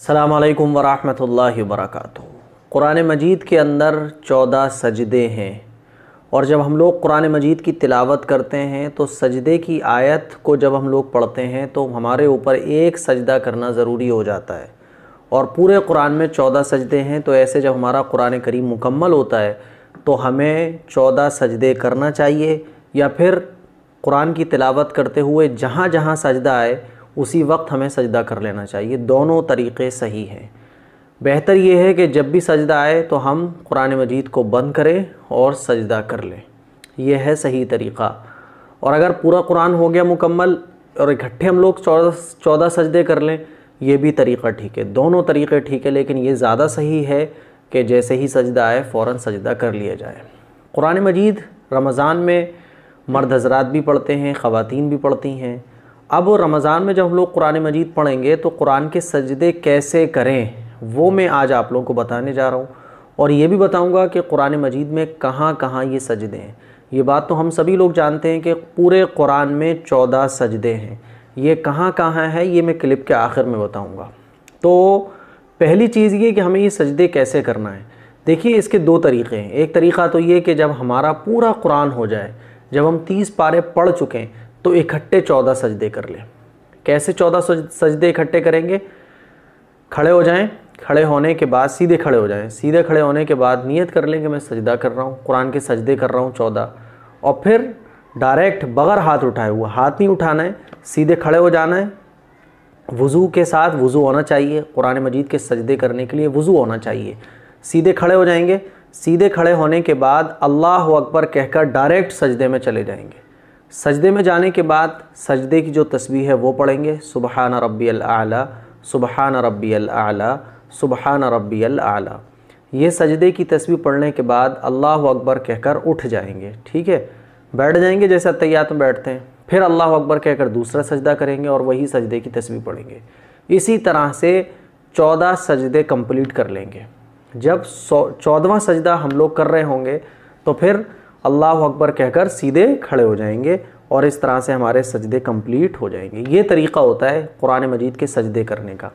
अस्सलामु अलैकुम वरहमतुल्लाहि वबरकातुहू। कुरान मजीद के अंदर 14 सजदे हैं और जब हम लोग कुरान मजीद की तिलावत करते हैं तो सजदे की आयत को जब हम लोग पढ़ते हैं तो हमारे ऊपर एक सजदा करना ज़रूरी हो जाता है। और पूरे कुरान में 14 सजदे हैं, तो ऐसे जब हमारा कुरान करीम मुकम्मल होता है तो हमें 14 सजदे करना चाहिए, या फिर कुरान की तिलावत करते हुए जहाँ जहाँ सजदा आए उसी वक्त हमें सजदा कर लेना चाहिए। दोनों तरीक़े सही हैं। बेहतर ये है कि जब भी सजदा आए तो हम कुरान मजीद को बंद करें और सजदा कर लें, यह है सही तरीक़ा। और अगर पूरा कुरान हो गया मुकम्मल और इकट्ठे हम लोग 14 सजदे कर लें, ये भी तरीक़ा ठीक है। दोनों तरीक़े ठीक है, लेकिन ये ज़्यादा सही है कि जैसे ही सजदा आए फ़ौरन सजदा कर लिया जाए। कुरान मजीद रमज़ान में मर्द हज़रात भी पढ़ते हैं, ख़वातीन भी पढ़ती हैं। अब रमज़ान में जब हम लोग कुरान मजीद पढ़ेंगे तो कुरान के सजदे कैसे करें वो मैं आज आप लोगों को बताने जा रहा हूँ, और ये भी बताऊँगा कि कुरान मजीद में कहाँ कहाँ ये सजदे हैं। ये बात तो हम सभी लोग जानते हैं कि पूरे कुरान में 14 सजदे हैं। ये कहाँ कहाँ है ये मैं क्लिप के आखिर में बताऊँगा। तो पहली चीज़ ये कि हमें ये सजदे कैसे करना है। देखिए, इसके दो तरीक़े हैं। एक तरीक़ा तो ये कि जब हमारा पूरा कुरान हो जाए, जब हम 30 पारे पढ़ चुके हैं तो इकट्ठे 14 सजदे कर लें। कैसे 14 सजदे इकट्ठे करेंगे? खड़े हो जाएं, खड़े होने के बाद सीधे खड़े हो जाएं। सीधे खड़े होने के बाद नियत कर लें कि मैं सजदा कर रहा हूँ, कुरान के सजदे कर रहा हूँ 14, और फिर डायरेक्ट बगैर हाथ उठाए हुआ, हाथ नहीं उठाना है, सीधे खड़े हो जाना है। वज़ू के साथ, वज़ू होना चाहिए कुरान मजीद के सजदे करने के लिए, वज़ू होना चाहिए। सीधे खड़े हो जाएंगे। सीधे खड़े होने के बाद अल्लाह अकबर कहकर डायरेक्ट सजदे में चले जाएंगे। सजदे में जाने के बाद सजदे की जो तस्बीह है वो पढ़ेंगे, सुबहान रब्बियल आला, सुबहान रब्बियल आला, सुबहान रब्बियल आला। ये सजदे की तस्बीह पढ़ने के बाद अल्लाह अकबर कहकर उठ जाएंगे। ठीक है, बैठ जाएंगे जैसे अत्तहियात में बैठते हैं। फिर अल्लाह अकबर कहकर दूसरा सजदा करेंगे और वही सजदे की तस्बीह पढ़ेंगे। इसी तरह से 14 सजदे कंप्लीट कर लेंगे। जब 14वां सजदा हम लोग कर रहे होंगे तो फिर अल्लाह अकबर कहकर सीधे खड़े हो जाएंगे और इस तरह से हमारे सजदे कंप्लीट हो जाएंगे। ये तरीक़ा होता है कुरान मजीद के सजदे करने का।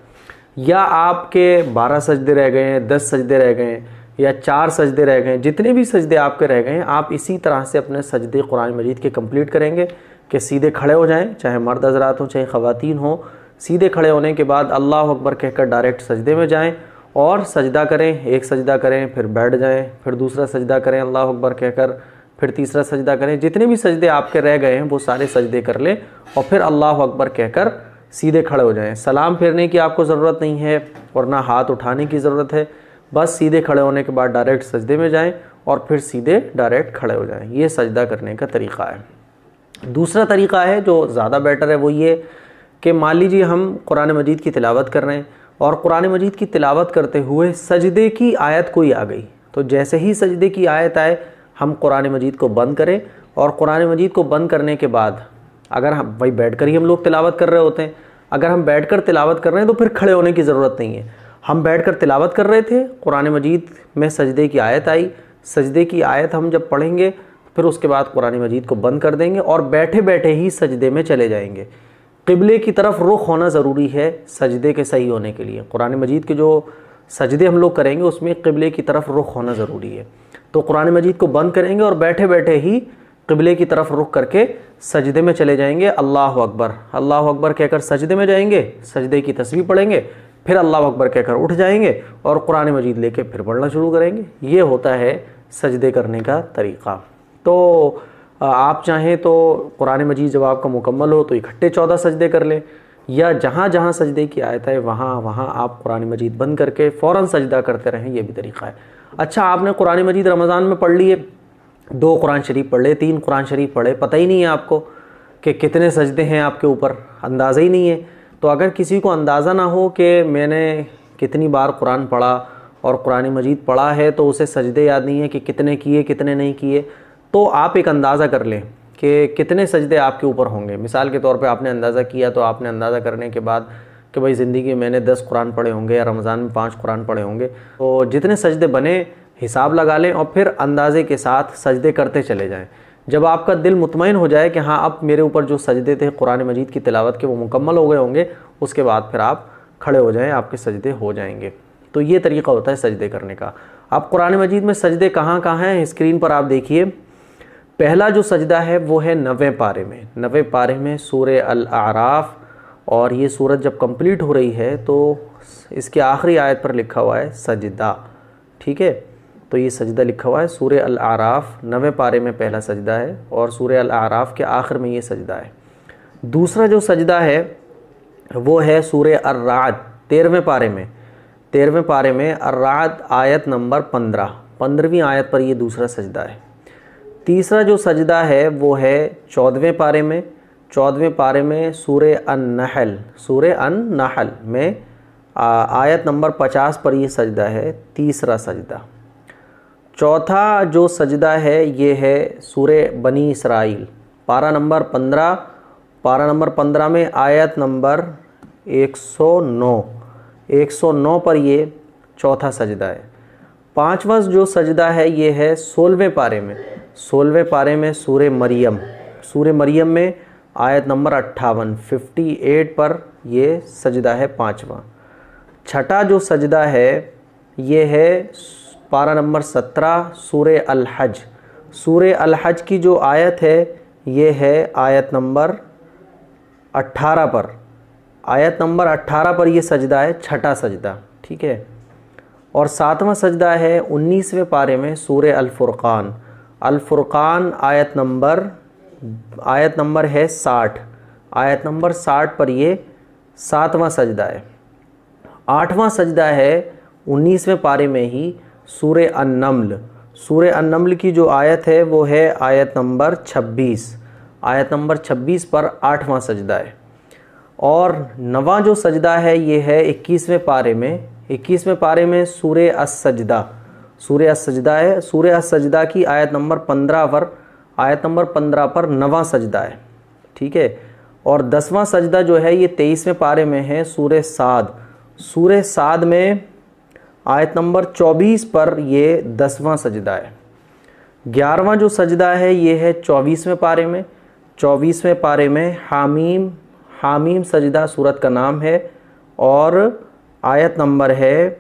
या आपके 12 सजदे रह गए हैं, 10 सजदे रह गए हैं, या 4 सजदे रह गए हैं, जितने भी सजदे आपके रह गए हैं, आप इसी तरह से अपने सजदे कुरान मजीद के कंप्लीट करेंगे कि सीधे खड़े हो जाएं, चाहे मर्द हज़रात हों चाहे ख़वातीन हों। सीधे खड़े होने के बाद अल्लाह अकबर कहकर डायरेक्ट सजदे में जाएँ और सजदा करें। एक सजदा करें, फिर बैठ जाएँ, फिर दूसरा सजदा करें अल्लाह अकबर कहकर, फिर तीसरा सजदा करें। जितने भी सजदे आपके रह गए हैं वो सारे सजदे कर लें और फिर अल्लाह अकबर कहकर सीधे खड़े हो जाएं। सलाम फेरने की आपको ज़रूरत नहीं है और ना हाथ उठाने की ज़रूरत है। बस सीधे खड़े होने के बाद डायरेक्ट सजदे में जाएं और फिर सीधे डायरेक्ट खड़े हो जाएं। ये सजदा करने का तरीक़ा है। दूसरा तरीक़ा है जो ज़्यादा बेटर है, वो ये कि मान लीजिए हम कुरान मजीद की तिलावत कर रहे हैं और कुरान मजीद की तिलावत करते हुए सजदे की आयत कोई आ गई, तो जैसे ही सजदे की आयत आए हम कुरान मजीद को बंद करें। और कुरान मजीद को बंद करने के बाद अगर हम वही बैठ कर ही हम लोग तिलावत कर रहे होते हैं, अगर हम बैठ कर तिलावत कर रहे हैं तो फिर खड़े होने की ज़रूरत नहीं है। हम बैठ कर तिलावत कर रहे थे, कुरान मजीद में सजदे की आयत आई, सजदे की आयत हम जब पढ़ेंगे फिर उसके बाद कुरान मजीद को बंद कर देंगे और बैठे बैठे ही सजदे में चले जाएंगे। क़िबले की तरफ रुख होना ज़रूरी है सजदे के सही होने के लिए। कुरान मजीद के जो सजदे हम लोग करेंगे उसमें क़िबले की तरफ रुख होना ज़रूरी है। तो कुरान मजीद को बंद करेंगे और बैठे बैठे ही क़िबले की तरफ रुख करके सजदे में चले जाएंगे। अल्लाह अकबर कहकर सजदे में जाएंगे, सजदे की तस्बीह पढ़ेंगे, फिर अल्लाह अकबर कहकर उठ जाएंगे और कुरान मजीद लेके फिर पढ़ना शुरू करेंगे। ये होता है सजदे करने का तरीक़ा। तो आप चाहें तो कुरान मजीद जब आपका मुकम्मल हो तो इकट्ठे 14 सजदे कर लें, या जहाँ जहाँ सजदे की आयत है वहाँ वहाँ आप कुरान मजीद बंद करके फ़ौरन सजदा करते रहें। ये भी तरीक़ा है। अच्छा, आपने कुरान मजीद रमज़ान में पढ़ लिए, 2 कुरान शरीफ पढ़ ले, 3 कुरान शरीफ पढ़े, पता ही नहीं है आपको कि कितने सजदे हैं आपके ऊपर, अंदाज़ा ही नहीं है। तो अगर किसी को अंदाज़ा ना हो कि मैंने कितनी बार कुरान पढ़ा और कुरान मजीद पढ़ा है तो उसे सजदे याद नहीं है कि कितने किए कितने नहीं किए, तो आप एक अंदाज़ा कर लें कि कितने सजदे आपके ऊपर होंगे। मिसाल के तौर पे आपने अंदाज़ा किया, तो आपने अंदाज़ा करने के बाद कि भाई ज़िंदगी में मैंने 10 कुरान पढ़े होंगे या रमज़ान में 5 कुरान पढ़े होंगे, तो जितने सजदे बने हिसाब लगा लें और फिर अंदाज़े के साथ सजदे करते चले जाएं। जब आपका दिल मुतमईन हो जाए कि हाँ अब मेरे ऊपर जो सजदे थे कुरान मजीद की तिलावत के वो मुकम्मल हो गए होंगे, उसके बाद फिर आप खड़े हो जाएं, आपके सजदे हो जाएंगे। तो ये तरीक़ा होता है सजदे करने का। अब कुरान मजीद में सजदे कहाँ कहाँ हैं, स्क्रीन पर आप देखिए। पहला जो सजदा है वो है 90वें पारे में, 90वें पारे में सूरे अल आराफ। और ये सूरत जब कंप्लीट हो रही है तो इसके आखिरी आयत पर लिखा हुआ है सजदा, ठीक है। तो ये सजदा लिखा हुआ है सूरे अल आराफ, 90वें पारे में पहला सजदा है और सूरे अल आराफ के आखिर में ये सजदा है। दूसरा जो सजदा है वो है सूरे अर्राद, 13वें पारे में, 13वें पारे में अर्राद आयत नंबर 15, 15वीं आयत पर ये दूसरा सजदा है। तीसरा जो सजदा है वो है 14वें पारे में, 14वें पारे में सूरे अन-नहल, सूरे अन-नहल में आयत नंबर 50 पर ये सजदा है, तीसरा सजदा। चौथा जो सजदा है ये है सूरे बनी इसराइल, पारा नंबर 15, पारा नंबर 15 में आयत नंबर 109 पर ये चौथा सजदा है। पांचवा जो सजदा है ये है 16वें पारे में, 16वें पारे में सूरे मरियम, सूरे मरियम में आयत नंबर 58 पर ये सजदा है पांचवा। छठा जो सजदा है ये है पारा नंबर 17 सूरे अल हज, सूरे अल हज की जो आयत है ये है आयत नंबर 18 पर, आयत नंबर 18 पर ये सजदा है, छठा सजदा, ठीक है। और सातवां सजदा है 19वें पारे में सूरे अल फुरक़ान, अल फुरक़ान आयत नंबर है 60, आयत नंबर 60 पर ये सातवां सजदा है। आठवां सजदा है 19वें पारे में ही सूरे अन-नम्ल, सूरे अन-नम्ल की जो आयत है वो है आयत नंबर 26, आयत नंबर 26 पर आठवां सजदा है। और नवां जो सजदा है ये है 21वें पारे में, 21वें पारे में सूरे अस-सजदा, सूरे अस-सजदा है, सूरे अस-सजदा की आयत नंबर 15 पर, आयत नंबर 15 पर नवां सजदा है, ठीक है। और 10वां सजदा जो है ये 23वें पारे में है सूरे साद, सूरे साद में आयत नंबर 24 पर ये 10वां सजदा है। 11वां जो सजदा है ये है 24वें पारे में, 24वें पारे में हामीम, हामीम सजदा सूरत का नाम है और आयत नंबर है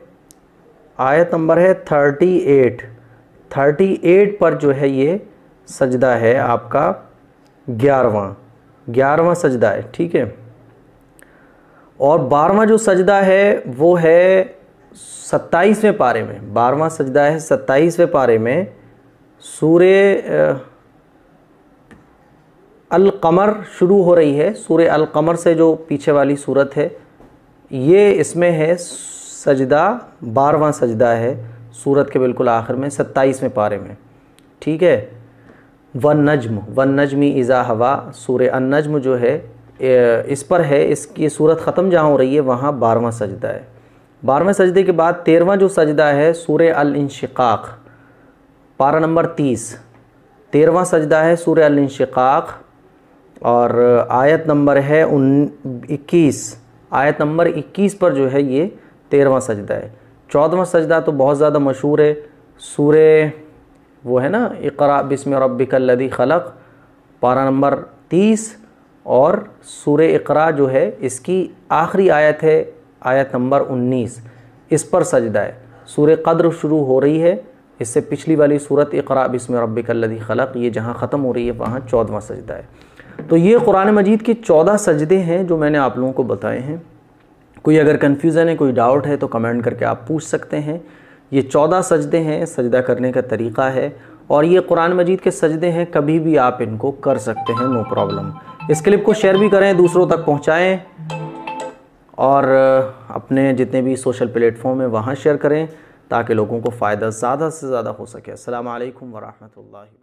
38 पर जो है ये सजदा है आपका 11वां सजदा है, ठीक है। और 12वां जो सजदा है वो है 27वें पारे में, 12वां सजदा है 27वें पारे में सूरे अल-कमर शुरू हो रही है, सूरे अल-कमर से जो पीछे वाली सूरत है ये इसमें है सजदा, 12वां सजदा है सूरत के बिल्कुल आखिर में 27वें पारे में, ठीक है। वन-नज्मी इज़ा हवा, सूरे अन-नज्म जो है इस पर है, इसकी सूरत ख़त्म जहाँ हो रही है वहाँ 12वां सजदा है। 12वें सजदे के बाद 13वां जो सजदा है सूरे अल-इंशिकाक, पारा नंबर 30, 13वां सजदा है सूरे अल-इंशिकाक और आयत नंबर है 21, आयत नंबर 21 पर जो है ये 13वां सजदा है। 14वां सजदा तो बहुत ज़्यादा मशहूर है, सूरे वो है ना इक़रा बिस्मि रब्बिकल लज़ी खलक़, पारा नंबर 30 और सूरे इक़रा जो है इसकी आखिरी आयत है आयत नंबर 19, इस पर सजदा है। सूरे क़द्र शुरू हो रही है, इससे पिछली वाली सूरत इक़रा बिस्मि रब्बिकल लज़ी खलक़ ये जहाँ ख़त्म हो रही है वहाँ 14वां सजदा है। तो ये कुरान मजीद के 14 सजदे हैं जो मैंने आप लोगों को बताए हैं। कोई अगर कन्फ्यूज़न है, कोई डाउट है तो कमेंट करके आप पूछ सकते हैं। ये 14 सजदे हैं, सजदा करने का तरीक़ा है और ये कुरान मजीद के सजदे हैं, कभी भी आप इनको कर सकते हैं, नो प्रॉब्लम। इस क्लिप को शेयर भी करें, दूसरों तक पहुँचाएँ और अपने जितने भी सोशल प्लेटफॉर्म हैं वहाँ शेयर करें ताकि लोगों को फ़ायदा ज़्यादा से ज़्यादा हो सके। अस्सलामु अलैकुम व रहमतुल्लाहि।